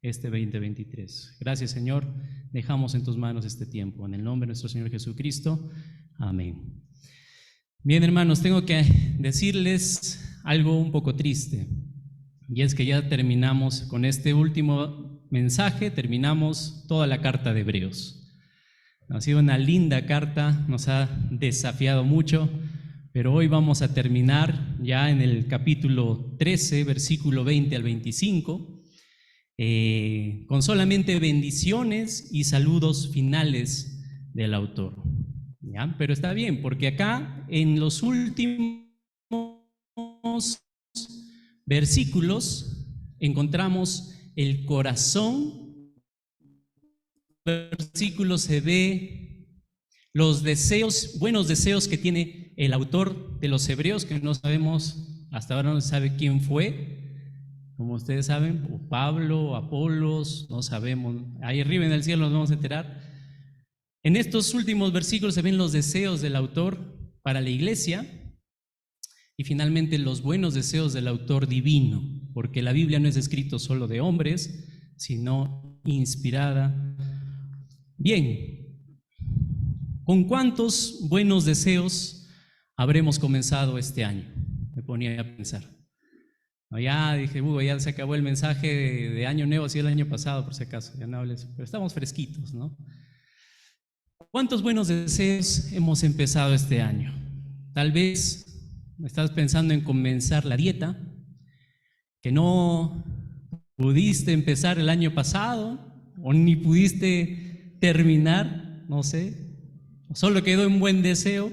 este 2023. Gracias, Señor. Dejamos en tus manos este tiempo. En el nombre de nuestro Señor Jesucristo. Amén. Bien, hermanos, tengo que decirles algo un poco triste. Y es que ya terminamos con este último mensaje, terminamos toda la carta de Hebreos. Ha sido una linda carta, nos ha desafiado mucho, pero hoy vamos a terminar ya en el capítulo 13, versículo 20 al 25, con solamente bendiciones y saludos finales del autor. ¿Ya? Pero está bien, porque acá en los últimos versículos encontramos el corazón. Versículo se ve los deseos, buenos deseos que tiene el autor de los Hebreos, que no sabemos, hasta ahora no se sabe quién fue, como ustedes saben, o Pablo, o Apolos, no sabemos, ahí arriba en el cielo nos vamos a enterar. En estos últimos versículos se ven los deseos del autor para la iglesia y finalmente los buenos deseos del autor divino, porque la Biblia no es escrito solo de hombres, sino inspirada. Bien, ¿con cuántos buenos deseos habremos comenzado este año? Me ponía a pensar. Ya dije, ya se acabó el mensaje de año nuevo, así el año pasado, por si acaso, ya no hables, pero estamos fresquitos, ¿no? ¿Cuántos buenos deseos hemos empezado este año? Tal vez estás pensando en comenzar la dieta, que no pudiste empezar el año pasado, o ni pudiste terminar, no sé, solo quedó un buen deseo.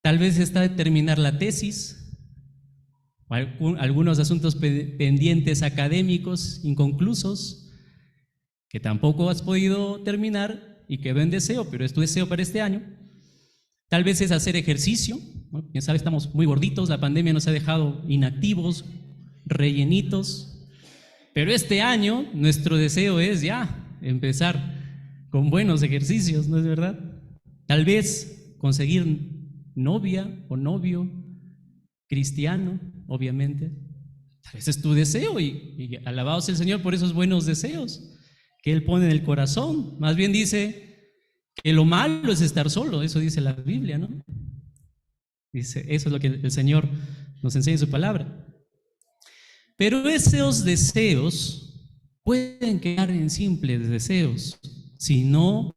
Tal vez está de terminar la tesis, algunos asuntos pendientes académicos inconclusos que tampoco has podido terminar y quedó en deseo, pero es tu deseo para este año. Tal vez es hacer ejercicio, ¿no? Quién sabe, estamos muy gorditos, la pandemia nos ha dejado inactivos, rellenitos, pero este año nuestro deseo es ya empezar con buenos ejercicios, ¿no es verdad? Tal vez conseguir novia o novio cristiano, obviamente. Ese es tu deseo y alabado sea el Señor por esos buenos deseos que Él pone en el corazón. Más bien dice que lo malo es estar solo, eso dice la Biblia, ¿no? Dice, eso es lo que el Señor nos enseña en su palabra. Pero esos deseos pueden quedar en simples deseos si no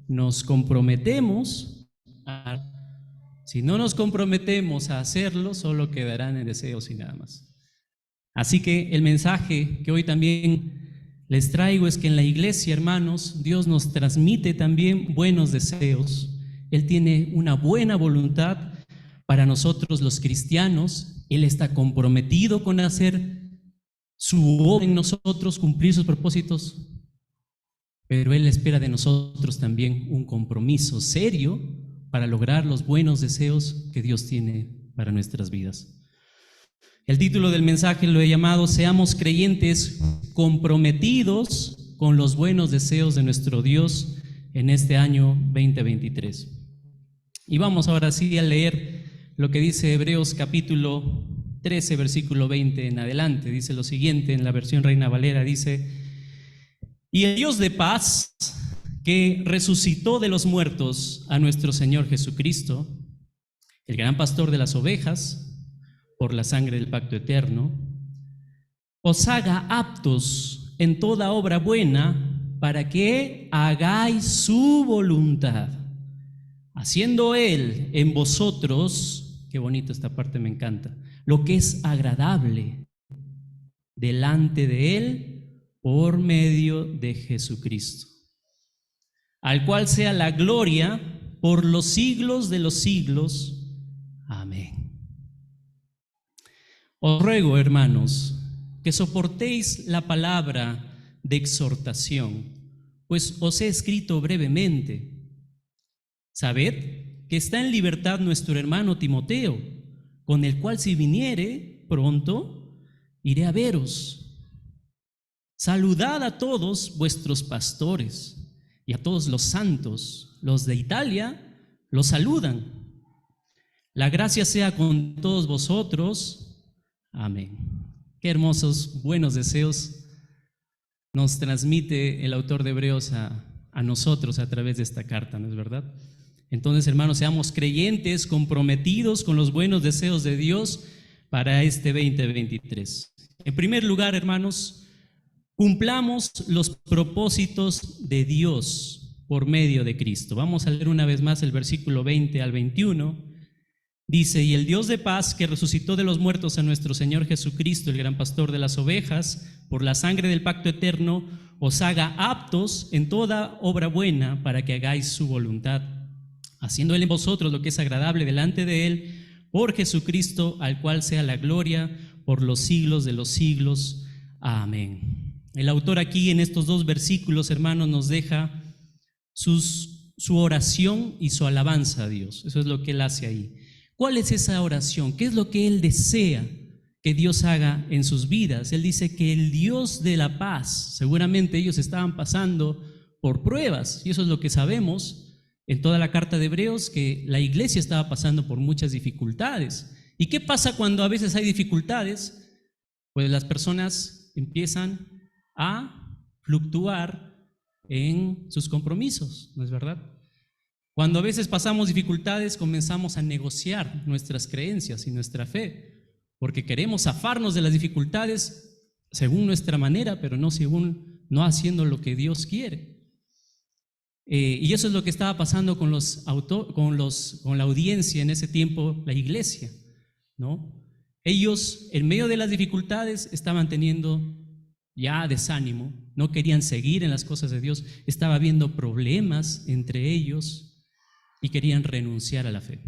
nos comprometemos a hacerlo, solo quedarán en deseos y nada más. Así que el mensaje que hoy también les traigo es que en la iglesia, hermanos, Dios nos transmite también buenos deseos. Él tiene una buena voluntad para nosotros los cristianos. Él está comprometido con hacer su obra en nosotros, cumplir sus propósitos, pero Él espera de nosotros también un compromiso serio para lograr los buenos deseos que Dios tiene para nuestras vidas. El título del mensaje lo he llamado Seamos creyentes comprometidos con los buenos deseos de nuestro Dios en este año 2023. Y vamos ahora sí a leer lo que dice Hebreos capítulo 13, versículo 20 en adelante. Dice lo siguiente en la versión Reina Valera, dice: y el Dios de paz, que resucitó de los muertos a nuestro Señor Jesucristo, el gran pastor de las ovejas, por la sangre del pacto eterno, os haga aptos en toda obra buena para que hagáis su voluntad, haciendo Él en vosotros, qué bonito esta parte, me encanta, lo que es agradable delante de Él por medio de Jesucristo, al cual sea la gloria por los siglos de los siglos. Amén. Os ruego, hermanos, que soportéis la palabra de exhortación, pues os he escrito brevemente. Sabed que está en libertad nuestro hermano Timoteo, con el cual si viniere pronto, iré a veros. Saludad a todos vuestros pastores y a todos los santos. Los de Italia los saludan. La gracia sea con todos vosotros. Amén. Qué hermosos, buenos deseos nos transmite el autor de Hebreos a nosotros a través de esta carta, ¿no es verdad? Entonces, hermanos, seamos creyentes, comprometidos con los buenos deseos de Dios para este 2023. En primer lugar, hermanos, cumplamos los propósitos de Dios por medio de Cristo. Vamos a leer una vez más el versículo 20 al 21. Dice: y el Dios de paz, que resucitó de los muertos a nuestro Señor Jesucristo, el gran pastor de las ovejas, por la sangre del pacto eterno, os haga aptos en toda obra buena para que hagáis su voluntad, haciendo Él en vosotros lo que es agradable delante de Él, por Jesucristo, al cual sea la gloria por los siglos de los siglos. Amén. El autor aquí en estos dos versículos, hermanos, nos deja su oración y su alabanza a Dios. Eso es lo que Él hace ahí. ¿Cuál es esa oración? ¿Qué es lo que Él desea que Dios haga en sus vidas? Él dice que el Dios de la paz, seguramente ellos estaban pasando por pruebas, y eso es lo que sabemos en toda la carta de Hebreos, que la iglesia estaba pasando por muchas dificultades. ¿Y qué pasa cuando a veces hay dificultades? Pues las personas empiezan a fluctuar en sus compromisos, ¿no es verdad? Cuando a veces pasamos dificultades, comenzamos a negociar nuestras creencias y nuestra fe, porque queremos zafarnos de las dificultades según nuestra manera, pero no haciendo lo que Dios quiere. Y eso es lo que estaba pasando con la audiencia en ese tiempo, la iglesia, ¿no? Ellos, en medio de las dificultades, estaban teniendo ya desánimo, no querían seguir en las cosas de Dios, estaba habiendo problemas entre ellos y querían renunciar a la fe.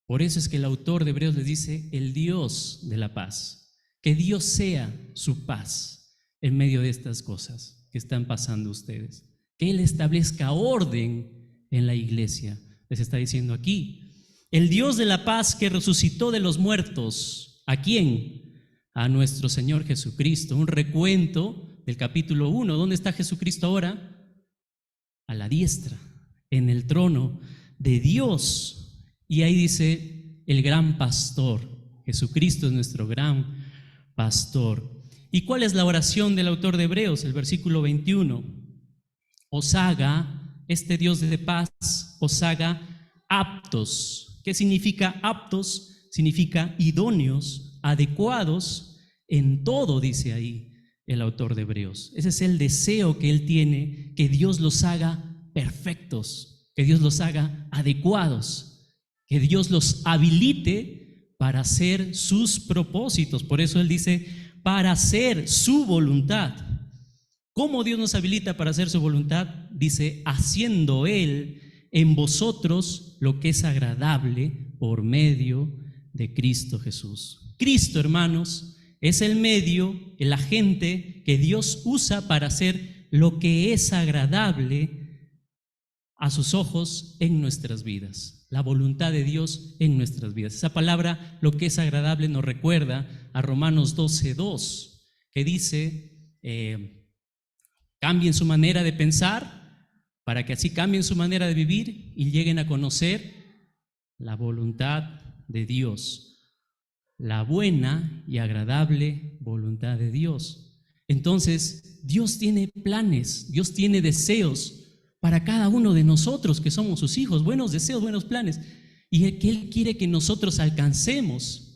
Por eso es que el autor de Hebreos les dice: el Dios de la paz, que Dios sea su paz en medio de estas cosas que están pasando ustedes. Que Él establezca orden en la iglesia, les está diciendo aquí. El Dios de la paz, que resucitó de los muertos, ¿a quién? A nuestro Señor Jesucristo. Un recuento del capítulo 1. ¿Dónde está Jesucristo ahora? A la diestra, en el trono de Dios. Y ahí dice: el gran pastor. Jesucristo es nuestro gran pastor. ¿Y cuál es la oración del autor de Hebreos? El versículo 21. Os haga, este Dios de paz, os haga aptos. ¿Qué significa aptos? Significa idóneos, adecuados en todo, dice ahí el autor de Hebreos. Ese es el deseo que él tiene, que Dios los haga perfectos, que Dios los haga adecuados, que Dios los habilite para hacer sus propósitos. Por eso él dice: para hacer su voluntad. ¿Cómo Dios nos habilita para hacer su voluntad? Dice: haciendo Él en vosotros lo que es agradable por medio de Cristo Jesús. Cristo, hermanos, es el medio, el agente que Dios usa para hacer lo que es agradable a sus ojos en nuestras vidas. La voluntad de Dios en nuestras vidas. Esa palabra, lo que es agradable, nos recuerda a Romanos 12:2, que dice: cambien su manera de pensar para que así cambien su manera de vivir y lleguen a conocer la voluntad de Dios, la buena y agradable voluntad de Dios. Entonces, Dios tiene planes, Dios tiene deseos para cada uno de nosotros que somos sus hijos, buenos deseos, buenos planes, y que Él quiere que nosotros alcancemos.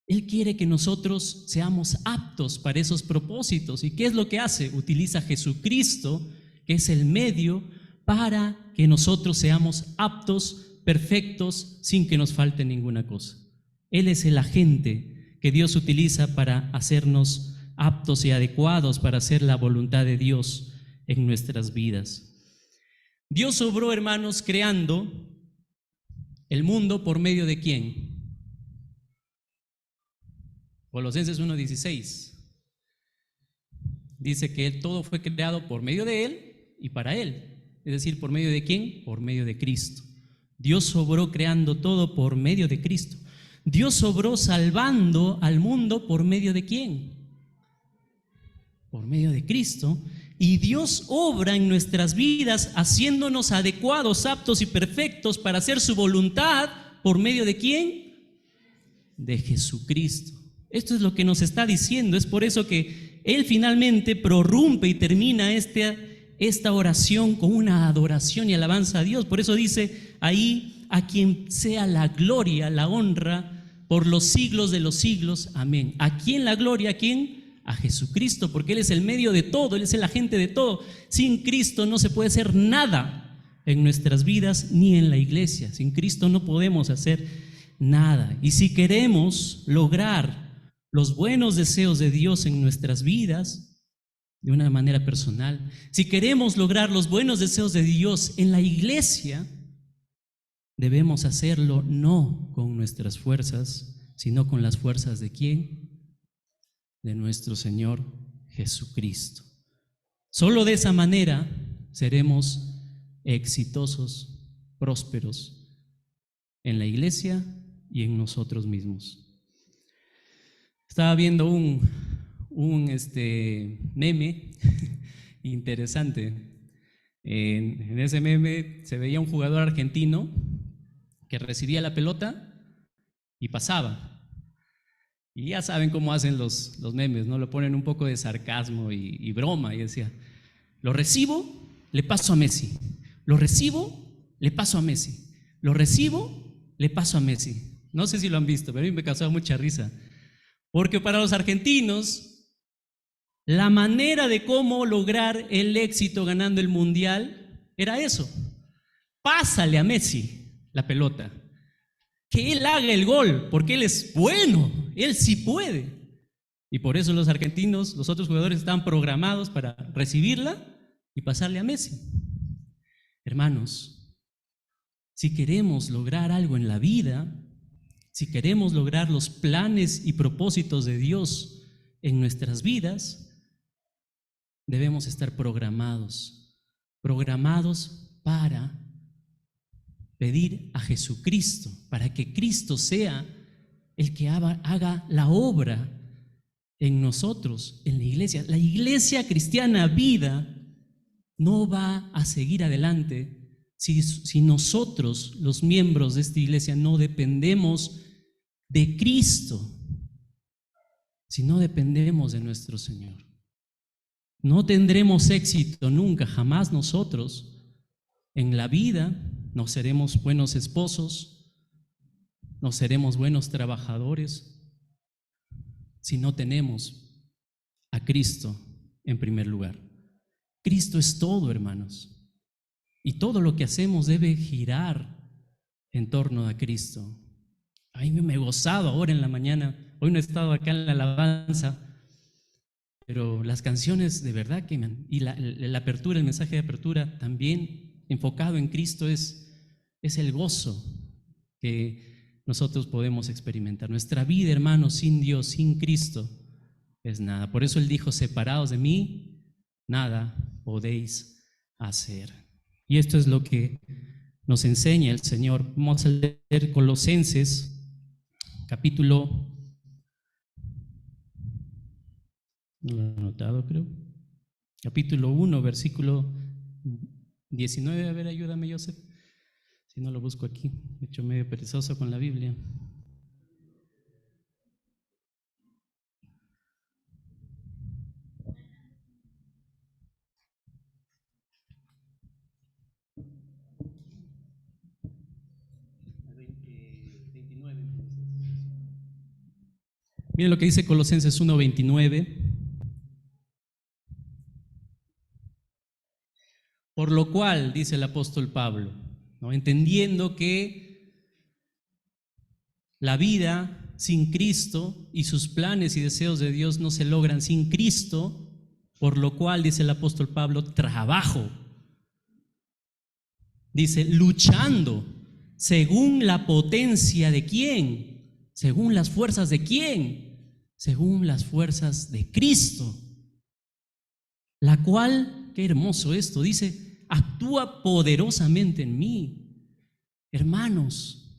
Él quiere que nosotros seamos aptos para esos propósitos. ¿Y qué es lo que hace? Utiliza a Jesucristo, que es el medio para que nosotros seamos aptos, perfectos, sin que nos falte ninguna cosa. Él es el agente que Dios utiliza para hacernos aptos y adecuados para hacer la voluntad de Dios en nuestras vidas. Dios obró, hermanos, creando el mundo por medio de ¿quién? Colosenses 1:16 dice que todo fue creado por medio de Él y para Él. Es decir, ¿por medio de quién? Por medio de Cristo. Dios obró creando todo por medio de Cristo. Dios obró salvando al mundo por medio de quién? Por medio de Cristo. Y Dios obra en nuestras vidas haciéndonos adecuados, aptos y perfectos para hacer su voluntad. ¿Por medio de quién? De Jesucristo. Esto es lo que nos está diciendo. Es por eso que él finalmente prorrumpe y termina esta oración con una adoración y alabanza a Dios. Por eso dice ahí: a quien sea la gloria, la honra por los siglos de los siglos. Amén. ¿A quién la gloria? ¿A quién? A Jesucristo, porque Él es el medio de todo, Él es el agente de todo. Sin Cristo no se puede hacer nada en nuestras vidas ni en la iglesia. Sin Cristo no podemos hacer nada. Y si queremos lograr los buenos deseos de Dios en nuestras vidas de una manera personal, si queremos lograr los buenos deseos de Dios en la iglesia, debemos hacerlo no con nuestras fuerzas, sino con las fuerzas ¿de quién? De nuestro Señor Jesucristo. Solo de esa manera seremos exitosos, prósperos en la iglesia y en nosotros mismos. Estaba viendo un meme interesante. En ese meme se veía un jugador argentino que recibía la pelota y pasaba. Y ya saben cómo hacen los memes, ¿no? Lo ponen un poco de sarcasmo y broma. Y decía: lo recibo, le paso a Messi. Lo recibo, le paso a Messi. Lo recibo, le paso a Messi. No sé si lo han visto, pero a mí me causaba mucha risa. Porque para los argentinos, la manera de cómo lograr el éxito ganando el mundial era eso: pásale a Messi la pelota, que él haga el gol, porque él es bueno, él sí puede. Y por eso los argentinos, los otros jugadores, estaban programados para recibirla y pasarle a Messi. Hermanos, si queremos lograr algo en la vida, si queremos lograr los planes y propósitos de Dios en nuestras vidas, debemos estar programados para pedir a Jesucristo, para que Cristo sea el que haga la obra en nosotros, en la iglesia. La iglesia cristiana vida no va a seguir adelante si nosotros, los miembros de esta iglesia, no dependemos de Cristo, si no dependemos de nuestro Señor. No tendremos éxito nunca, jamás nosotros en la vida. No seremos buenos esposos, no seremos buenos trabajadores si no tenemos a Cristo en primer lugar. Cristo es todo, hermanos. Y todo lo que hacemos debe girar en torno a Cristo. A mí me he gozado ahora en la mañana. Hoy no he estado acá en la alabanza, pero las canciones de verdad que y la apertura, el mensaje de apertura también enfocado en Cristo es el gozo que nosotros podemos experimentar. Nuestra vida, hermanos, sin Dios, sin Cristo, es nada. Por eso Él dijo: separados de mí, nada podéis hacer. Y esto es lo que nos enseña el Señor. Vamos a leer Colosenses, capítulo, no lo he anotado, creo, capítulo 1, versículo 19. A ver, ayúdame, Joseph, si no lo busco aquí. Me he hecho medio perezoso con la Biblia. Miren lo que dice Colosenses 1:29. Por lo cual, dice el apóstol Pablo, ¿no? Entendiendo que la vida sin Cristo y sus planes y deseos de Dios no se logran sin Cristo, por lo cual, dice el apóstol Pablo, trabajo. Dice: luchando según la potencia de ¿quién? Según las fuerzas de ¿quién? Según las fuerzas de Cristo, la cual, qué hermoso esto, dice: actúa poderosamente en mí. Hermanos,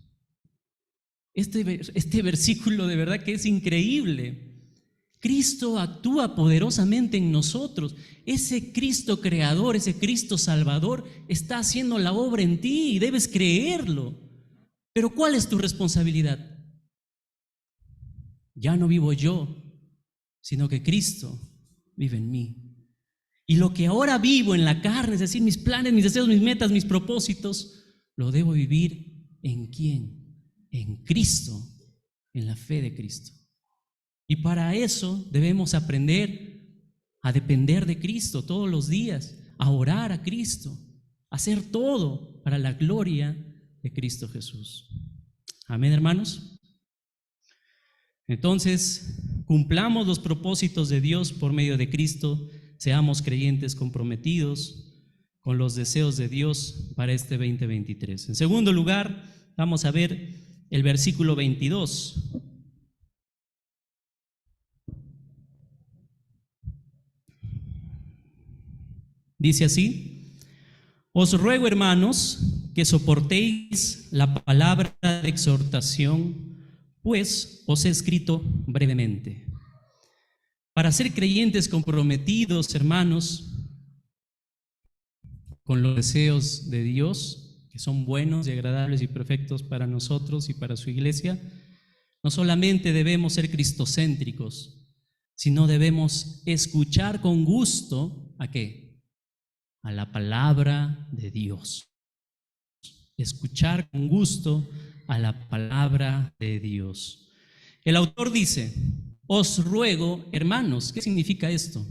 este versículo de verdad que es increíble. Cristo actúa poderosamente en nosotros. Ese Cristo creador, ese Cristo salvador está haciendo la obra en ti y debes creerlo. Pero ¿cuál es tu responsabilidad? Ya no vivo yo, sino que Cristo vive en mí. Y lo que ahora vivo en la carne, es decir, mis planes, mis deseos, mis metas, mis propósitos, lo debo vivir ¿en quién? En Cristo, en la fe de Cristo. Y para eso debemos aprender a depender de Cristo todos los días, a orar a Cristo, a hacer todo para la gloria de Cristo Jesús. Amén, hermanos. Entonces, cumplamos los propósitos de Dios por medio de Cristo, seamos creyentes comprometidos con los deseos de Dios para este 2023. En segundo lugar, vamos a ver el versículo 22. Dice así: os ruego, hermanos, que soportéis la palabra de exhortación, pues os he escrito brevemente. Para ser creyentes comprometidos, hermanos, con los deseos de Dios, que son buenos y agradables y perfectos para nosotros y para su iglesia, no solamente debemos ser cristocéntricos, sino debemos escuchar con gusto, ¿a qué? A la palabra de Dios. Escuchar con gusto a la palabra de Dios. El autor dice: os ruego, hermanos. ¿Qué significa esto?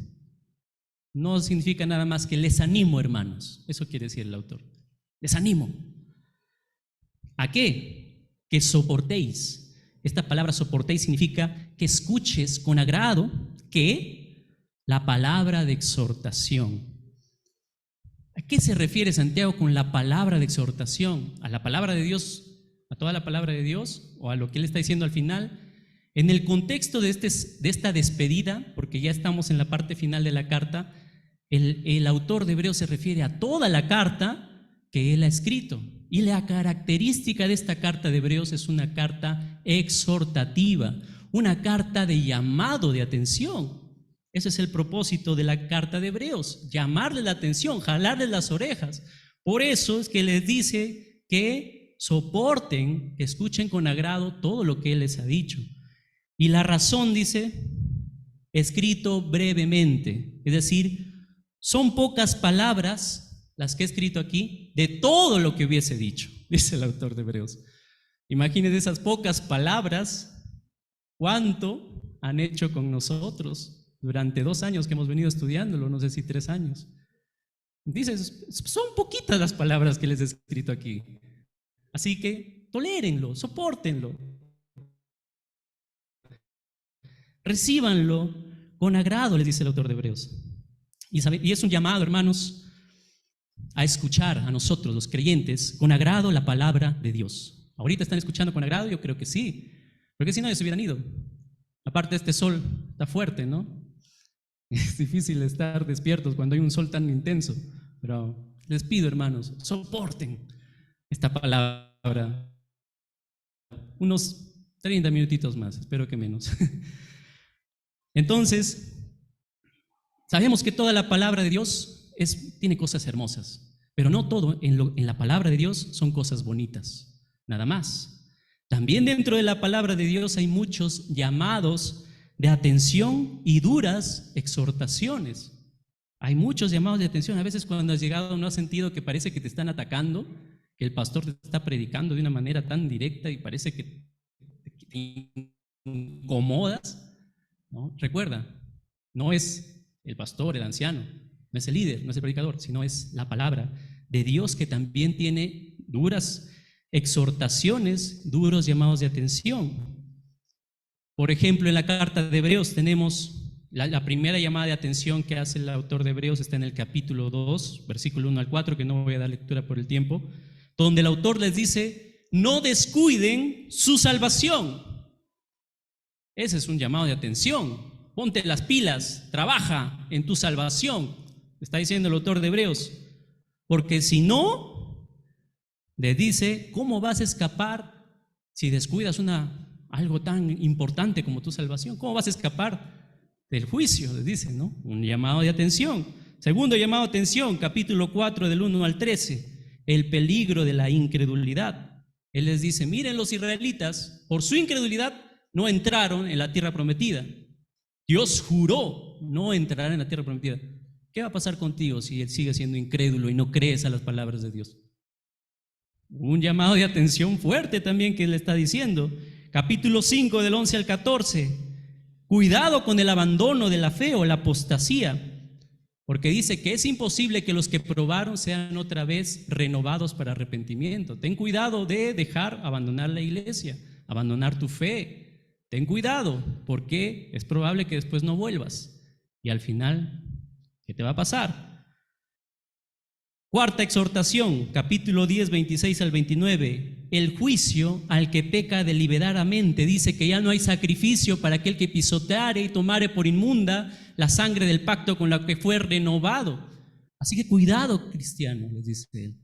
No significa nada más que les animo, hermanos. Eso quiere decir el autor. Les animo. ¿A qué? Que soportéis. Esta palabra soportéis significa que escuches con agrado que la palabra de exhortación. ¿A qué se refiere Santiago con la palabra de exhortación? ¿A la palabra de Dios, a toda la palabra de Dios, o a lo que él está diciendo al final? En el contexto de esta despedida, porque ya estamos en la parte final de la carta, el autor de Hebreos se refiere a toda la carta que él ha escrito. Y la característica de esta carta de Hebreos es una carta exhortativa, una carta de llamado de atención. Ese es el propósito de la carta de Hebreos, llamarle la atención, jalarle las orejas. Por eso es que les dice que soporten, que escuchen con agrado todo lo que él les ha dicho. Y la razón, dice, escrito brevemente, es decir, son pocas palabras las que he escrito aquí de todo lo que hubiese dicho, dice el autor de Hebreos. Imagínense esas pocas palabras, cuánto han hecho con nosotros durante 2 años que hemos venido estudiándolo, no sé si 3 años. Dice, son poquitas las palabras que les he escrito aquí. Así que tolérenlo, sopórtenlo. Recíbanlo con agrado, les dice el autor de Hebreos. Y es un llamado, hermanos, a escuchar a nosotros, los creyentes, con agrado la palabra de Dios. ¿Ahorita están escuchando con agrado? Yo creo que sí, porque si no, ya se hubieran ido. Aparte, este sol está fuerte, ¿no? Es difícil estar despiertos cuando hay un sol tan intenso, pero les pido, hermanos, soporten esta palabra unos 30 minutitos más, espero que menos. Entonces, sabemos que toda la palabra de Dios tiene cosas hermosas, pero no todo en la palabra de Dios son cosas bonitas, nada más. También dentro de la palabra de Dios hay muchos llamados de atención y duras exhortaciones. Hay muchos llamados de atención. A veces cuando has llegado no has sentido que parece que te están atacando, que el pastor te está predicando de una manera tan directa y parece que te incomodas, ¿no? Recuerda, no es el pastor, el anciano, no es el líder, no es el predicador, sino es la palabra de Dios, que también tiene duras exhortaciones, duros llamados de atención. Por ejemplo, en la carta de Hebreos tenemos la primera llamada de atención que hace el autor de Hebreos, está en el capítulo 2, versículo 1 al 4, que no voy a dar lectura por el tiempo, donde el autor les dice: no descuiden su salvación. Ese es un llamado de atención. Ponte las pilas, trabaja en tu salvación, está diciendo el autor de Hebreos, porque si no, le dice, ¿cómo vas a escapar si descuidas algo tan importante como tu salvación? ¿Cómo vas a escapar del juicio? Les dice, ¿no? Un llamado de atención. Segundo llamado de atención, capítulo 4 del 1 al 13, el peligro de la incredulidad. Él les dice, miren, los israelitas por su incredulidad no entraron en la tierra prometida. Dios juró no entrará en la tierra prometida. ¿Qué va a pasar contigo si él sigue siendo incrédulo y no crees a las palabras de Dios? Un llamado de atención fuerte también que le está diciendo. Capítulo 5 del 11 al 14. Cuidado con el abandono de la fe o la apostasía, porque dice que es imposible que los que probaron sean otra vez renovados para arrepentimiento. Ten cuidado de abandonar la iglesia, abandonar tu fe. Ten cuidado, porque es probable que después no vuelvas. Y al final, ¿qué te va a pasar? Cuarta exhortación, capítulo 10, 26 al 29. El juicio al que peca deliberadamente. Dice que ya no hay sacrificio para aquel que pisoteare y tomare por inmunda la sangre del pacto con la que fue renovado. Así que cuidado, cristiano, les dice él,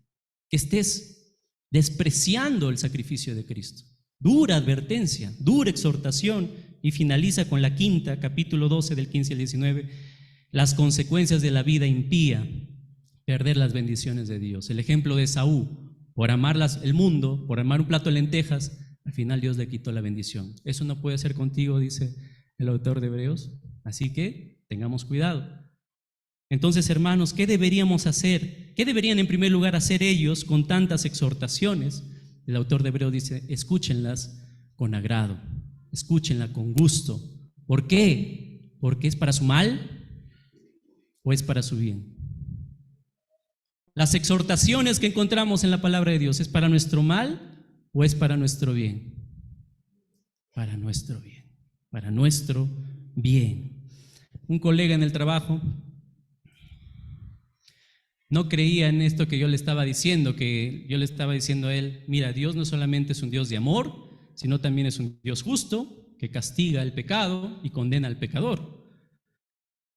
que estés despreciando el sacrificio de Cristo. Dura advertencia, dura exhortación, y finaliza con la quinta, capítulo 12 del 15 al 19, las consecuencias de la vida impía, perder las bendiciones de Dios. El ejemplo de Esaú, por amar el mundo, por amar un plato de lentejas, al final Dios le quitó la bendición. Eso no puede ser contigo, dice el autor de Hebreos, así que tengamos cuidado. Entonces, hermanos, ¿qué deberíamos hacer? ¿Qué deberían en primer lugar hacer ellos con tantas exhortaciones? El autor de Hebreos dice, escúchenlas con agrado, escúchenla con gusto. ¿Por qué? ¿Porque es para su mal o es para su bien? Las exhortaciones que encontramos en la palabra de Dios, ¿es para nuestro mal o es para nuestro bien? Para nuestro bien, para nuestro bien. Un colega en el trabajo no creía en esto que yo le estaba diciendo, que yo le estaba diciendo a él, mira, Dios no solamente es un Dios de amor, sino también es un Dios justo, que castiga el pecado y condena al pecador.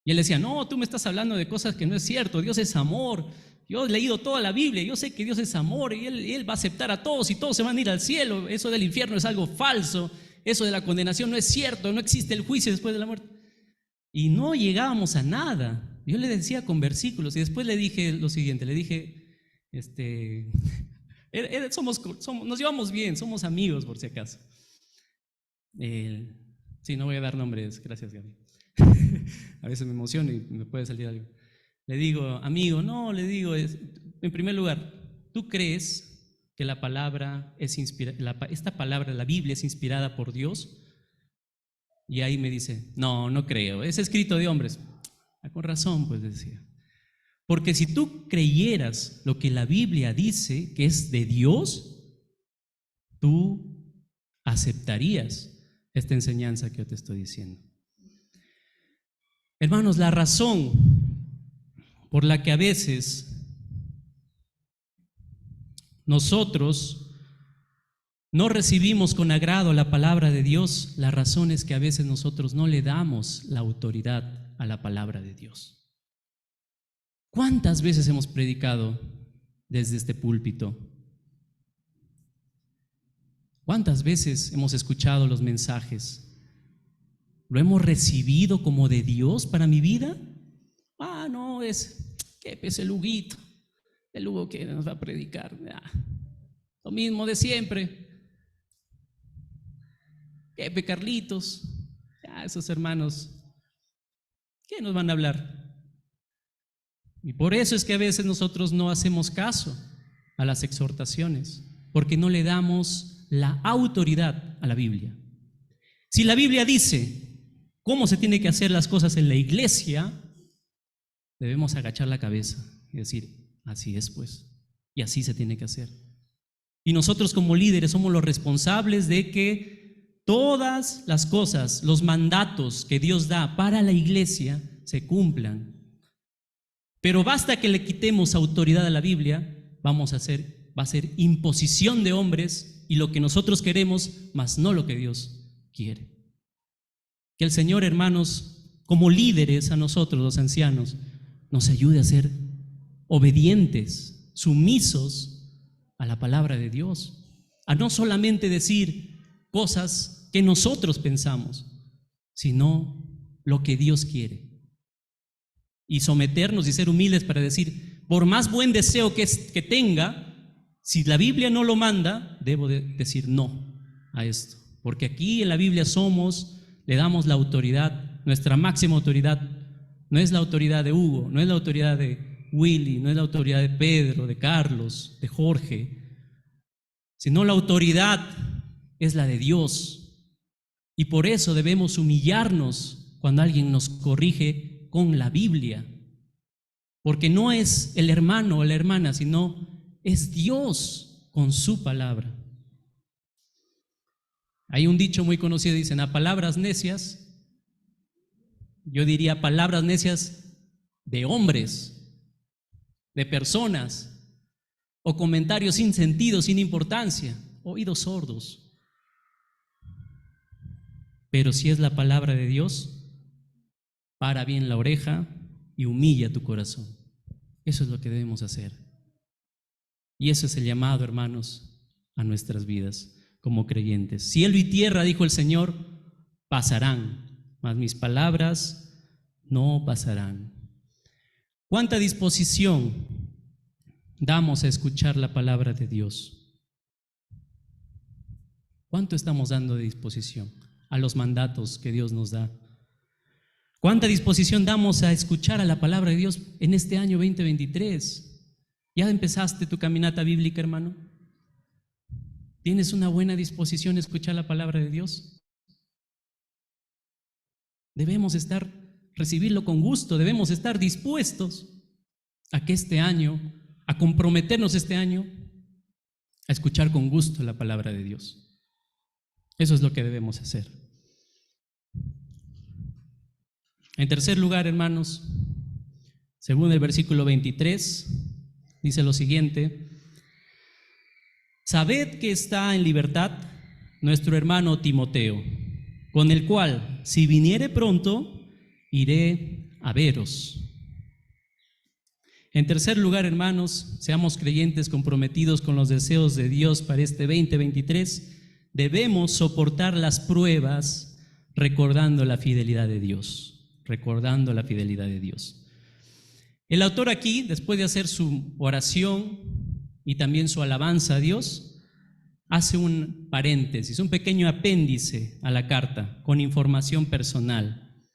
Y él decía, no, tú me estás hablando de cosas que no es cierto, Dios es amor, yo he leído toda la Biblia, yo sé que Dios es amor y él va a aceptar a todos y todos se van a ir al cielo, eso del infierno es algo falso, eso de la condenación no es cierto, no existe el juicio después de la muerte. Y no llegábamos a nada. Yo le decía con versículos y después le dije lo siguiente, le dije, nos llevamos bien, somos amigos por si acaso. Sí, no voy a dar nombres, gracias Gaby. A veces me emociono y me puede salir algo. Le digo, amigo, no, le digo, en primer lugar, ¿tú crees que la palabra es esta palabra, la Biblia, es inspirada por Dios? Y ahí me dice, no creo, es escrito de hombres. Con razón, pues decía. Porque si tú creyeras lo que la Biblia dice que es de Dios, tú aceptarías esta enseñanza que yo te estoy diciendo. Hermanos, la razón por la que a veces nosotros no recibimos con agrado la palabra de Dios, la razón es que a veces nosotros no le damos la autoridad a la palabra de Dios. ¿Cuántas veces hemos predicado desde este púlpito? ¿Cuántas veces hemos escuchado los mensajes? ¿Lo hemos recibido como de Dios para mi vida? No, que es el Huguito, el Hugo que nos va a predicar. Lo mismo de siempre. Que Carlitos, esos hermanos, ¿qué nos van a hablar? Y por eso es que a veces nosotros no hacemos caso a las exhortaciones, porque no le damos la autoridad a la Biblia. Si la Biblia dice cómo se tienen que hacer las cosas en la iglesia, debemos agachar la cabeza y decir, así es pues, y así se tiene que hacer. Y nosotros como líderes somos los responsables de que todas las cosas, los mandatos que Dios da para la iglesia se cumplan. Pero basta que le quitemos autoridad a la Biblia, va a ser imposición de hombres y lo que nosotros queremos, mas no lo que Dios quiere. Que el Señor, hermanos, como líderes a nosotros, los ancianos, nos ayude a ser obedientes, sumisos a la palabra de Dios, a no solamente decir cosas que nosotros pensamos, sino lo que Dios quiere. Y someternos y ser humildes para decir, por más buen deseo que tenga, si la Biblia no lo manda, debo decir no a esto. Porque aquí en la Biblia le damos la autoridad, nuestra máxima autoridad No es la autoridad de Hugo, no es la autoridad de Willy, no es la autoridad de Pedro, de Carlos, de Jorge, sino la autoridad es la de Dios. Y por eso debemos humillarnos cuando alguien nos corrige con la Biblia, porque no es el hermano o la hermana, sino es Dios con su palabra. Hay un dicho muy conocido, dicen, a palabras necias, yo diría palabras necias de hombres, de personas, o comentarios sin sentido, sin importancia, oídos sordos. Pero si es la palabra de Dios, para bien la oreja y humilla tu corazón. Eso es lo que debemos hacer. Y eso es el llamado, hermanos, a nuestras vidas como creyentes. Cielo y tierra, dijo el Señor, pasarán, mas mis palabras no pasarán. ¿Cuánta disposición damos a escuchar la palabra de Dios? ¿Cuánto estamos dando de disposición a los mandatos que Dios nos da? ¿Cuánta disposición damos a escuchar a la palabra de Dios en este año 2023? ¿Ya empezaste tu caminata bíblica, hermano? ¿Tienes una buena disposición a escuchar la palabra de Dios? Debemos recibirlo con gusto, debemos estar dispuestos a que este año, a comprometernos este año, a escuchar con gusto la palabra de Dios. Eso es lo que debemos hacer. En tercer lugar, hermanos, según el versículo 23, dice lo siguiente: sabed que está en libertad nuestro hermano Timoteo, con el cual, si viniere pronto, iré a veros. En tercer lugar, hermanos, seamos creyentes comprometidos con los deseos de Dios para este 2023. Debemos soportar las pruebas recordando la fidelidad de Dios. Recordando la fidelidad de Dios. El autor aquí, después de hacer su oración y también su alabanza a Dios, hace un paréntesis, un pequeño apéndice a la carta con información personal.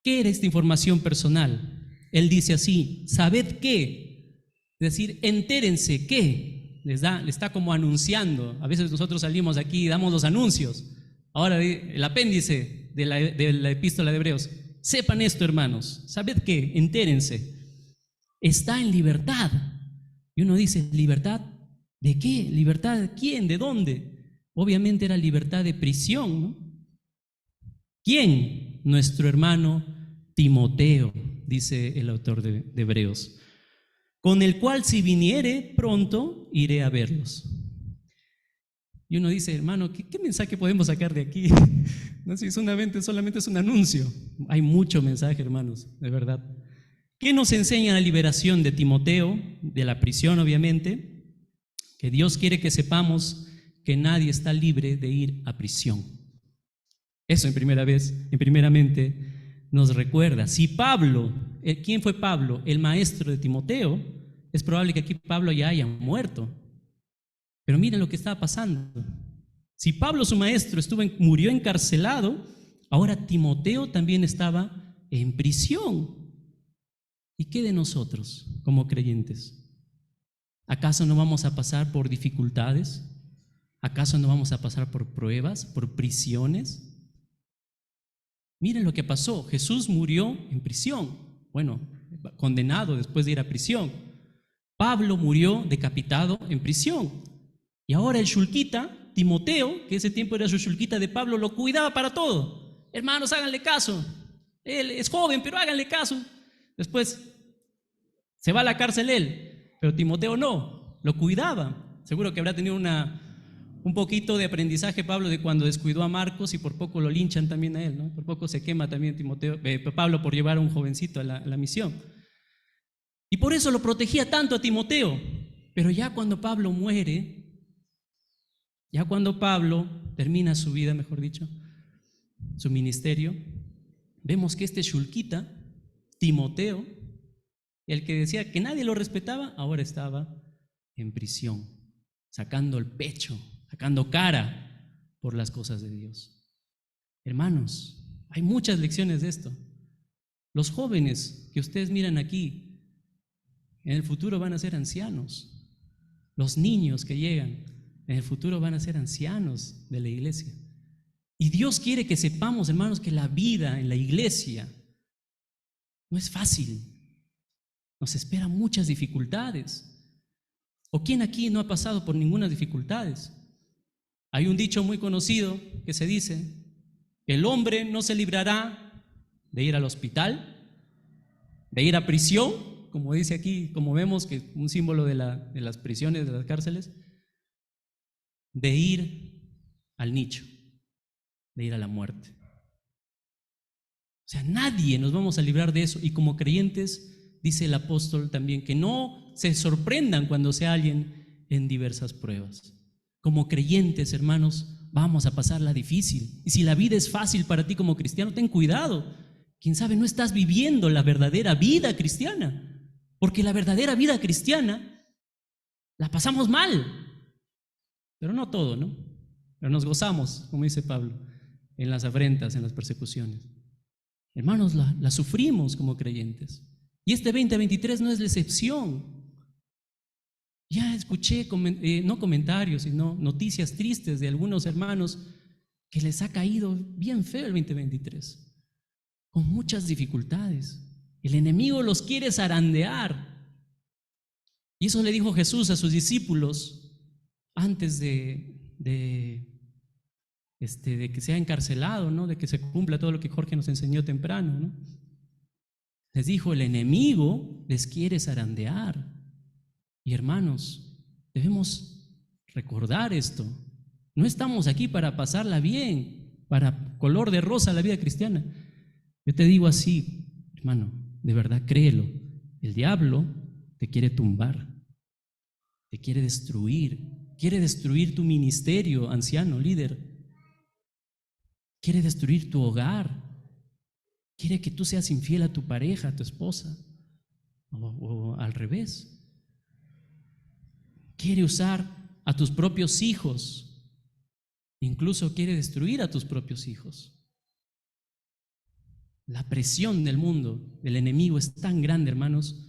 ¿Qué era esta información personal? Él dice así: sabed qué, es decir, entérense qué. Le está como anunciando. A veces nosotros salimos de aquí y damos los anuncios. Ahora el apéndice de la epístola de Hebreos: sepan esto, hermanos, sabed qué, entérense, está en libertad. Y uno dice, ¿libertad de qué? ¿Libertad de quién? ¿De dónde? Obviamente era libertad de prisión, ¿no? ¿Quién? Nuestro hermano Timoteo, dice el autor de Hebreos, con el cual si viniere pronto, iré a verlos. Y uno dice, hermano, ¿qué mensaje podemos sacar de aquí? No sé si solamente es un anuncio. Hay mucho mensaje, hermanos, de verdad. ¿Qué nos enseña la liberación de Timoteo, de la prisión, obviamente? Que Dios quiere que sepamos que nadie está libre de ir a prisión. Eso primeramente nos recuerda. Si Pablo, ¿quién fue Pablo? El maestro de Timoteo. Es probable que aquí Pablo ya haya muerto. Pero miren lo que estaba pasando. Si Pablo, su maestro, murió encarcelado, ahora Timoteo también estaba en prisión. ¿Y qué de nosotros como creyentes? ¿Acaso no vamos a pasar por dificultades? ¿Acaso no vamos a pasar por pruebas, por prisiones? Miren lo que pasó. Jesús murió en prisión. Bueno, condenado después de ir a prisión. Pablo murió decapitado en prisión. Y ahora el shulquita, Timoteo, que ese tiempo era su shulquita de Pablo, lo cuidaba para todo. Hermanos, háganle caso. Él es joven, pero háganle caso. Después se va a la cárcel él, pero Timoteo no, lo cuidaba. Seguro que habrá tenido un poquito de aprendizaje Pablo de cuando descuidó a Marcos y por poco lo linchan también a él, ¿no? Por poco se quema también Pablo por llevar a un jovencito a la misión. Y por eso lo protegía tanto a Timoteo. Pero ya cuando Pablo muere, ya cuando Pablo termina su vida, mejor dicho, su ministerio, vemos que este shulquita, Timoteo, el que decía que nadie lo respetaba, ahora estaba en prisión, sacando el pecho, sacando cara por las cosas de Dios. Hermanos, hay muchas lecciones de esto. Los jóvenes que ustedes miran aquí, en el futuro van a ser ancianos. Los niños que llegan, en el futuro van a ser ancianos de la iglesia. Y Dios quiere que sepamos, hermanos, que la vida en la iglesia no es fácil. Nos esperan muchas dificultades. ¿O quién aquí no ha pasado por ninguna dificultades? Hay un dicho muy conocido que se dice: el hombre no se librará de ir al hospital, de ir a prisión, como dice aquí, como vemos que es un símbolo de las prisiones, de las cárceles, de ir al nicho, de ir a la muerte. O sea, nadie nos vamos a librar de eso. Y como creyentes, dice el apóstol también, que no se sorprendan cuando sea alguien en diversas pruebas. Como creyentes, hermanos, vamos a pasarla difícil. Y si la vida es fácil para ti como cristiano, ten cuidado. Quién sabe, no estás viviendo la verdadera vida cristiana. Porque la verdadera vida cristiana la pasamos mal. Pero no todo, ¿no? Pero nos gozamos, como dice Pablo, en las afrentas, en las persecuciones. Hermanos, la sufrimos como creyentes. Y este 2023 no es la excepción. Ya escuché, no comentarios, sino noticias tristes de algunos hermanos que les ha caído bien feo el 2023, con muchas dificultades. El enemigo los quiere zarandear. Y eso le dijo Jesús a sus discípulos antes de que sea encarcelado, ¿no? De que se cumpla todo lo que Jorge nos enseñó temprano, ¿no? Les dijo: el enemigo les quiere zarandear. Y hermanos, debemos recordar esto. No estamos aquí para pasarla bien, para color de rosa la vida cristiana. Yo te digo así, hermano, de verdad créelo. El diablo te quiere tumbar, te quiere destruir tu ministerio, anciano, líder. Quiere destruir tu hogar. Quiere que tú seas infiel a tu pareja, a tu esposa, o al revés. Quiere usar a tus propios hijos. Incluso quiere destruir a tus propios hijos. La presión del mundo, del enemigo, es tan grande, hermanos,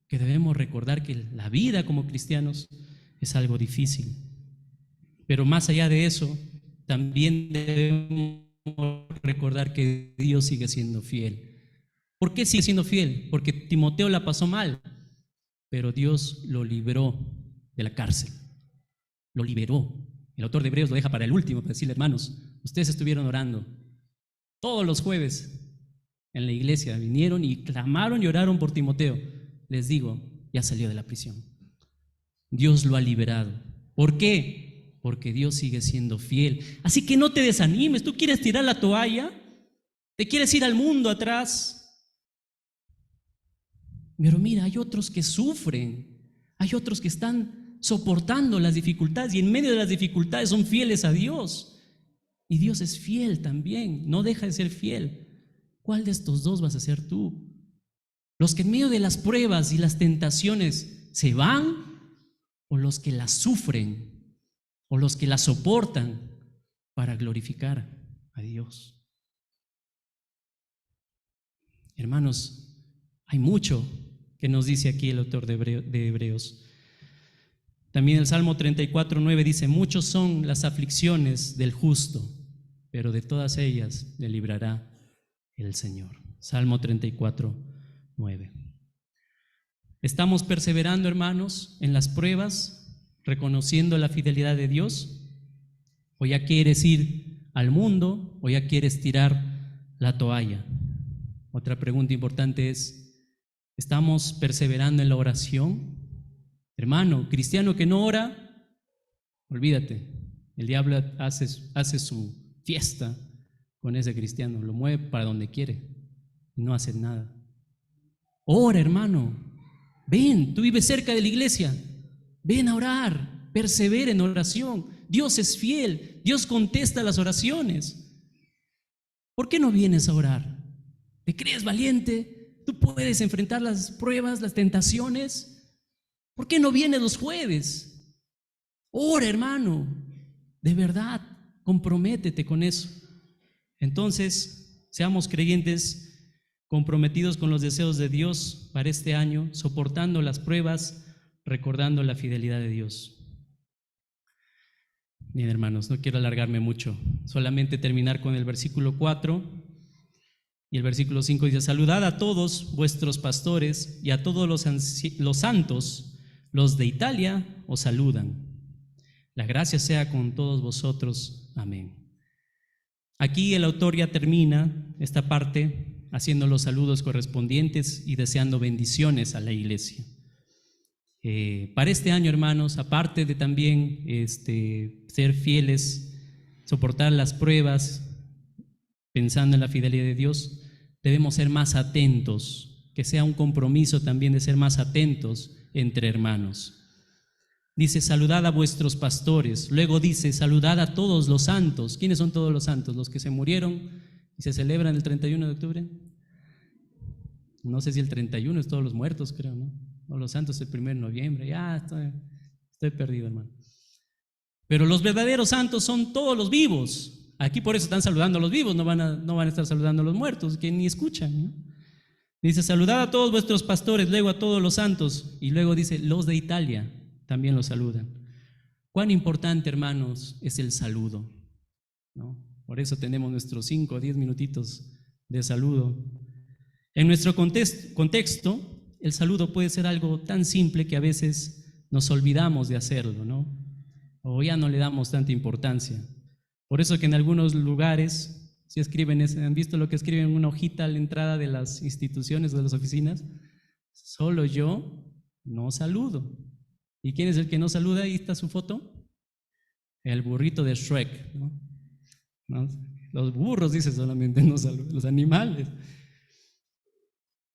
que debemos recordar que la vida como cristianos es algo difícil. Pero más allá de eso, también debemos recordar que Dios sigue siendo fiel. ¿Por qué sigue siendo fiel? Porque Timoteo la pasó mal, pero Dios lo libró de la cárcel, lo liberó. El autor de Hebreos lo deja para el último, para decirle: hermanos, ustedes estuvieron orando todos los jueves en la iglesia, vinieron y clamaron y oraron por Timoteo. Les digo, ya salió de la prisión. Dios lo ha liberado. ¿Por qué? Porque Dios sigue siendo fiel. Así que no te desanimes. ¿Tú quieres tirar la toalla? ¿Te quieres ir al mundo atrás? Pero mira, hay otros que sufren. Hay otros que están soportando las dificultades y en medio de las dificultades son fieles a Dios. Y Dios es fiel también, no deja de ser fiel. ¿Cuál de estos dos vas a ser tú? ¿Los que en medio de las pruebas y las tentaciones se van, o los que las sufren, o los que las soportan para glorificar a Dios? Hermanos, hay mucho que nos dice aquí el autor de Hebreos. También el Salmo 34:9 dice: muchos son las aflicciones del justo, pero de todas ellas le librará el Señor. Salmo 34:9. ¿Estamos perseverando, hermanos, en las pruebas, reconociendo la fidelidad de Dios? ¿O ya quieres ir al mundo, o ya quieres tirar la toalla? Otra pregunta importante es: ¿estamos perseverando en la oración? Hermano, cristiano que no ora, olvídate, el diablo hace su fiesta con ese cristiano, lo mueve para donde quiere y no hace nada. Ora, hermano, ven, tú vives cerca de la iglesia, ven a orar, persevera en oración. Dios es fiel, Dios contesta las oraciones. ¿Por qué no vienes a orar? ¿Te crees valiente? ¿Tú puedes enfrentar las pruebas, las tentaciones? ¿Por qué no vienes los jueves? Ora, hermano, de verdad, comprométete con eso. Entonces, seamos creyentes comprometidos con los deseos de Dios para este año, soportando las pruebas, recordando la fidelidad de Dios. Bien, hermanos, no quiero alargarme mucho, solamente terminar con el versículo 4 y el versículo 5 dice: saludad a todos vuestros pastores y a todos los santos, los de Italia os saludan. La gracia sea con todos vosotros. Amén. Aquí el autor ya termina esta parte haciendo los saludos correspondientes y deseando bendiciones a la iglesia. Para este año, hermanos, aparte de también ser fieles, soportar las pruebas, pensando en la fidelidad de Dios, debemos ser más atentos, que sea un compromiso también de ser más atentos entre hermanos. Dice: saludad a vuestros pastores. Luego dice: saludad a todos los santos. ¿Quiénes son todos los santos? Los que se murieron y se celebran el 31 de octubre. No sé si el 31 es todos los muertos, creo, ¿no? O los santos el 1 de noviembre. Ya estoy perdido, hermano. Pero los verdaderos santos son todos los vivos. Aquí por eso están saludando a los vivos, no van a estar saludando a los muertos, que ni escuchan, ¿no? Dice: saludad a todos vuestros pastores, luego a todos los santos, y luego dice: los de Italia también los saludan. Cuán importante, hermanos, es el saludo, ¿no? Por eso tenemos nuestros 5 o 10 minutitos de saludo. En nuestro contexto, el saludo puede ser algo tan simple que a veces nos olvidamos de hacerlo, ¿no? O ya no le damos tanta importancia. Por eso que en algunos lugares, si escriben, ¿han visto lo que escriben en una hojita a la entrada de las instituciones, de las oficinas? Solo yo no saludo. ¿Y quién es el que no saluda? Ahí está su foto. El burrito de Shrek, ¿no? Los burros, dice, solamente no saludan, los animales.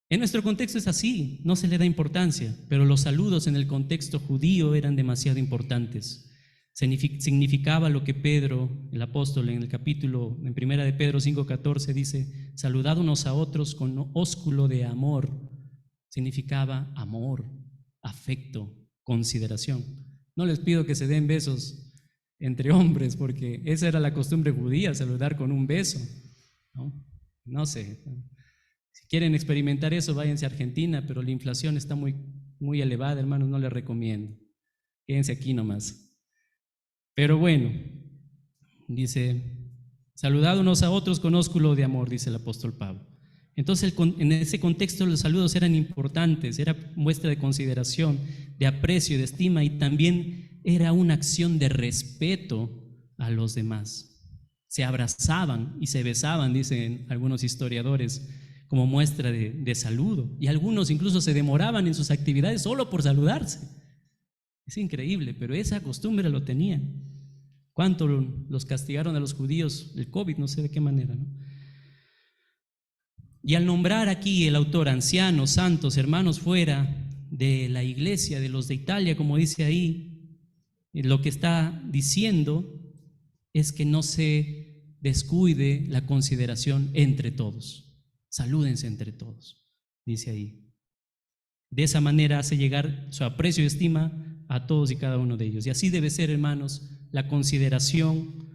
En nuestro contexto es así, no se le da importancia, pero los saludos en el contexto judío eran demasiado importantes. Significaba lo que Pedro, el apóstol, en primera de Pedro 5:14 dice: saludad unos a otros con ósculo de amor. Significaba amor, afecto, consideración. No les pido que se den besos entre hombres, porque esa era la costumbre judía, saludar con un beso, ¿no? No sé, si quieren experimentar eso, váyanse a Argentina, pero la inflación está muy, muy elevada, hermanos, no les recomiendo. Quédense aquí nomás. Pero bueno, dice: saludad unos a otros con ósculo de amor, dice el apóstol Pablo. Entonces, en ese contexto, los saludos eran importantes, era muestra de consideración, de aprecio, de estima, y también era una acción de respeto a los demás. Se abrazaban y se besaban, dicen algunos historiadores, como muestra de saludo, y algunos incluso se demoraban en sus actividades solo por saludarse. Es increíble, pero esa costumbre lo tenían. ¿Cuánto los castigaron a los judíos el COVID? No sé de qué manera, ¿no? Y al nombrar aquí el autor ancianos, santos, hermanos fuera de la iglesia, de los de Italia, como dice ahí, lo que está diciendo es que no se descuide la consideración entre todos. Salúdense entre todos, dice ahí. De esa manera hace llegar su aprecio y estima a todos y cada uno de ellos. Y así debe ser, hermanos, la consideración,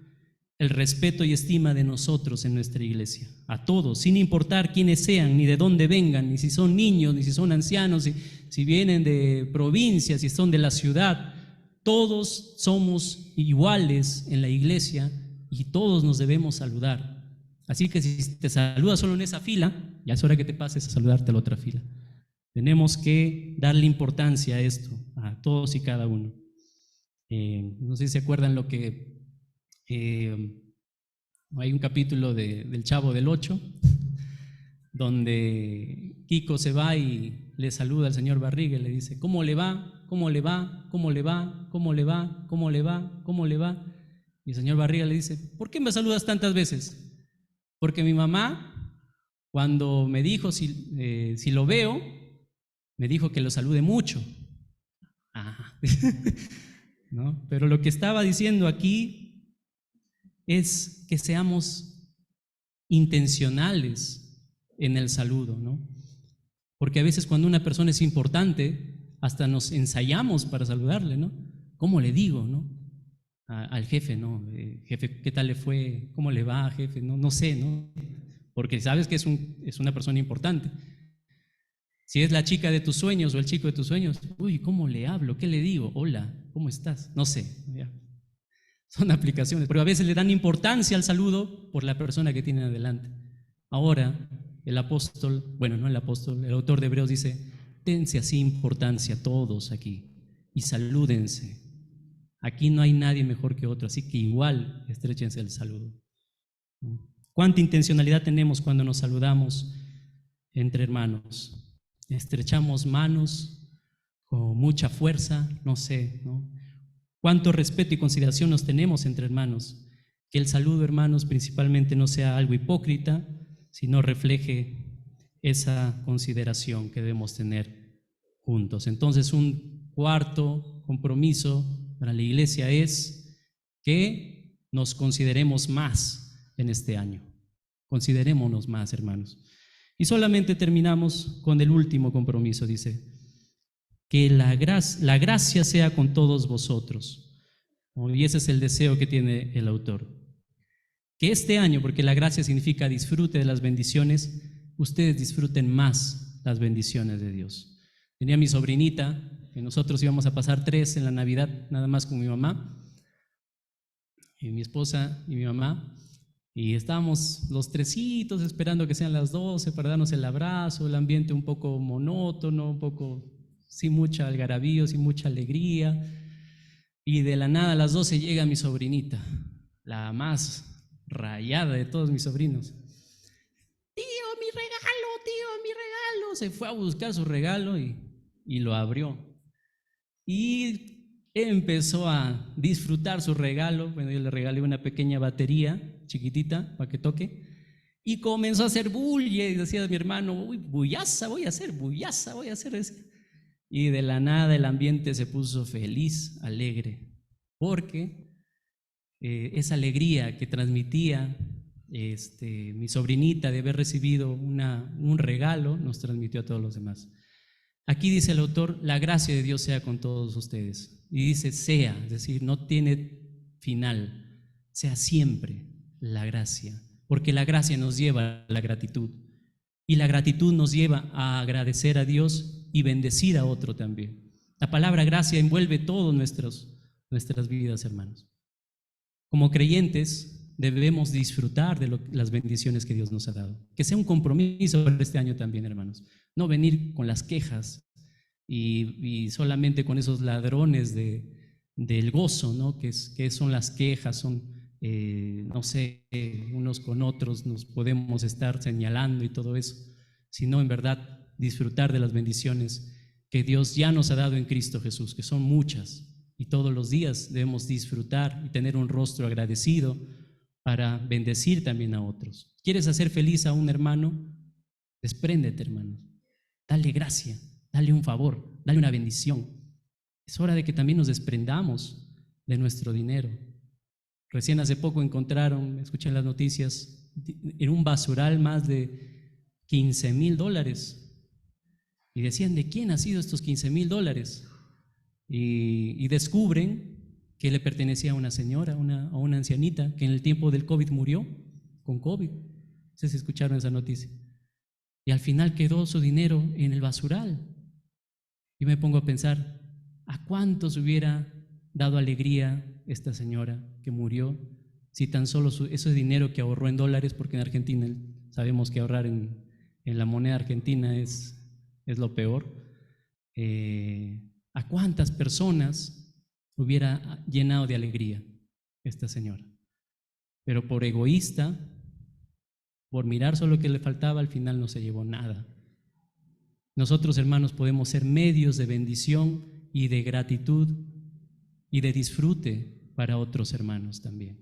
el respeto y estima de nosotros en nuestra iglesia, a todos, sin importar quiénes sean, ni de dónde vengan, ni si son niños, ni si son ancianos, si vienen de provincias, si son de la ciudad. Todos somos iguales en la iglesia y todos nos debemos saludar. Así que si te saludas solo en esa fila, ya es hora que te pases a saludarte a la otra fila. Tenemos que darle importancia a esto, a todos y cada uno. No sé si se acuerdan lo que hay un capítulo del Chavo del Ocho, donde Kiko se va y le saluda al señor Barriga y le dice: ¿cómo le va? ¿Cómo le va? ¿Cómo le va? ¿Cómo le va? ¿Cómo le va? ¿Cómo le va? Y el señor Barriga le dice: ¿por qué me saludas tantas veces? Porque mi mamá, cuando me dijo si lo veo, me dijo que lo salude mucho. ¿No? Pero lo que estaba diciendo aquí es que seamos intencionales en el saludo, ¿no? Porque a veces cuando una persona es importante, hasta nos ensayamos para saludarle, ¿no? ¿Cómo le digo, no? Al jefe, ¿no? Jefe, ¿qué tal le fue? ¿Cómo le va, jefe? No sé, ¿no? porque sabes que es una persona importante. Si es la chica de tus sueños o el chico de tus sueños, uy, ¿cómo le hablo? ¿Qué le digo? Hola, ¿cómo estás? No sé, ya. Son aplicaciones, pero a veces le dan importancia al saludo por la persona que tienen adelante. Ahora, el apóstol, bueno, no el apóstol, el autor de Hebreos dice, dense así importancia todos aquí y salúdense. Aquí no hay nadie mejor que otro, así que igual estréchense el saludo. ¿Cuánta intencionalidad tenemos cuando nos saludamos entre hermanos? Estrechamos manos con mucha fuerza, no sé, ¿no? Cuánto respeto y consideración nos tenemos entre hermanos. Que el saludo, hermanos, principalmente no sea algo hipócrita, sino refleje esa consideración que debemos tener juntos. Entonces, un cuarto compromiso para la iglesia es que nos consideremos más en este año. Considerémonos más, hermanos. Y solamente terminamos con el último compromiso, dice, que la gracia sea con todos vosotros. Y ese es el deseo que tiene el autor. Que este año, porque la gracia significa disfrute de las bendiciones, ustedes disfruten más las bendiciones de Dios. Tenía mi sobrinita, que nosotros íbamos a pasar 3 en la Navidad, nada más con mi mamá, y mi esposa y mi mamá, y estábamos los tresitos esperando que sean las 12 para darnos el abrazo, el ambiente un poco monótono, un poco sin mucha algarabía, sin mucha alegría, y de la nada a las 12 llega mi sobrinita, la más rayada de todos mis sobrinos. Tío, mi regalo. Se fue a buscar su regalo y lo abrió. Y empezó a disfrutar su regalo. Bueno, yo le regalé una pequeña batería chiquitita para que toque. Y comenzó a hacer bulla y decía mi hermano, uy, bullaza voy a hacer. Y de la nada el ambiente se puso feliz, alegre, porque esa alegría que transmitía mi sobrinita de haber recibido un regalo, nos transmitió a todos los demás. Aquí dice el autor, la gracia de Dios sea con todos ustedes. Y dice sea, es decir, no tiene final, sea siempre la gracia, porque la gracia nos lleva a la gratitud. Y la gratitud nos lleva a agradecer a Dios y bendecir a otro también. La palabra gracia envuelve todas nuestras vidas, hermanos. Como creyentes debemos disfrutar de las bendiciones que Dios nos ha dado. Que sea un compromiso para este año también, hermanos. No venir con las quejas y solamente con esos ladrones del gozo, ¿no? Que son las quejas, son, no sé, unos con otros nos podemos estar señalando y todo eso, sino en verdad disfrutar de las bendiciones que Dios ya nos ha dado en Cristo Jesús, que son muchas. Y todos los días debemos disfrutar y tener un rostro agradecido para bendecir también a otros. ¿Quieres hacer feliz a un hermano? Despréndete, hermano. Dale gracia, dale un favor, dale una bendición. Es hora de que también nos desprendamos de nuestro dinero. Recién hace poco encontraron, escuché en las noticias, en un basural más de $15,000. Y decían, ¿de quién han sido estos $15,000? Y descubren que le pertenecía a una señora, a una ancianita, que en el tiempo del COVID murió con COVID. No sé si escucharon esa noticia. Y al final quedó su dinero en el basural. Y me pongo a pensar, ¿a cuántos hubiera dado alegría esta señora que murió si tan solo ese dinero que ahorró en dólares, porque en Argentina sabemos que ahorrar en la moneda argentina es lo peor? ¿A cuántas personas hubiera llenado de alegría esta señora? Pero por egoísta, por mirar solo lo que le faltaba, al final no se llevó nada. Nosotros, hermanos, podemos ser medios de bendición y de gratitud y de disfrute para otros hermanos también.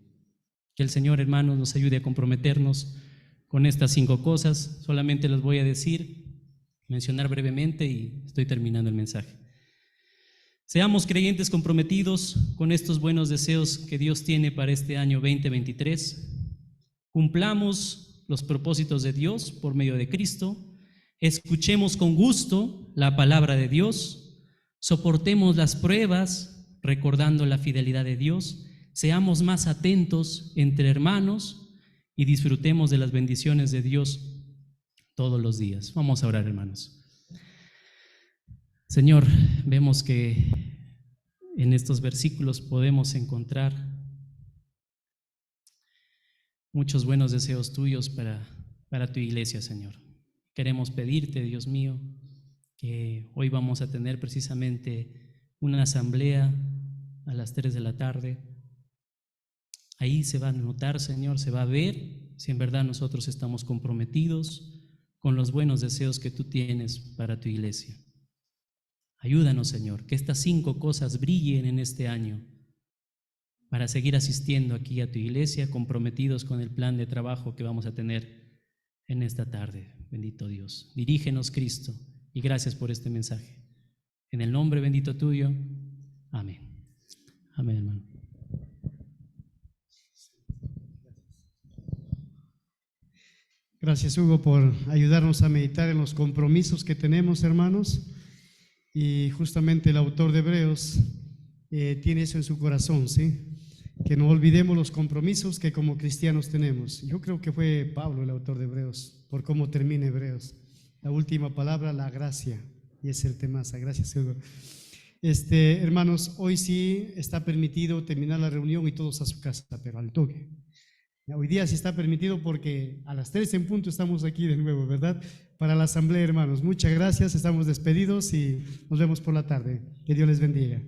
Que el Señor, hermanos, nos ayude a comprometernos con estas 5 cosas. Solamente las voy a mencionar brevemente y estoy terminando el mensaje. Seamos creyentes comprometidos con estos buenos deseos que Dios tiene para este año 2023. Cumplamos los propósitos de Dios por medio de Cristo. Escuchemos con gusto la palabra de Dios. Soportemos las pruebas recordando la fidelidad de Dios. Seamos más atentos entre hermanos y disfrutemos de las bendiciones de Dios todos los días. Vamos a orar, hermanos. Señor, vemos que en estos versículos podemos encontrar muchos buenos deseos tuyos para tu iglesia, Señor. Queremos pedirte, Dios mío, que hoy vamos a tener precisamente una asamblea a las 3 de la tarde. Ahí se va a notar, Señor, se va a ver si en verdad nosotros estamos comprometidos con los buenos deseos que tú tienes para tu iglesia. Ayúdanos, Señor, que estas 5 cosas brillen en este año para seguir asistiendo aquí a tu iglesia, comprometidos con el plan de trabajo que vamos a tener en esta tarde. Bendito Dios. Dirígenos, Cristo, y gracias por este mensaje. En el nombre bendito tuyo. Amén. Amén, hermano. Gracias, Hugo, por ayudarnos a meditar en los compromisos que tenemos, hermanos. Y justamente el autor de Hebreos tiene eso en su corazón, ¿sí? Que no olvidemos los compromisos que como cristianos tenemos. Yo creo que fue Pablo el autor de Hebreos, por cómo termina Hebreos. La última palabra, la gracia, y es el temazo. Gracias, Hugo. Hermanos, hoy sí está permitido terminar la reunión y todos a su casa, pero al toque. Hoy día sí está permitido porque a las 3 en punto estamos aquí de nuevo, ¿verdad? Para la asamblea, hermanos. Muchas gracias, estamos despedidos y nos vemos por la tarde. Que Dios les bendiga.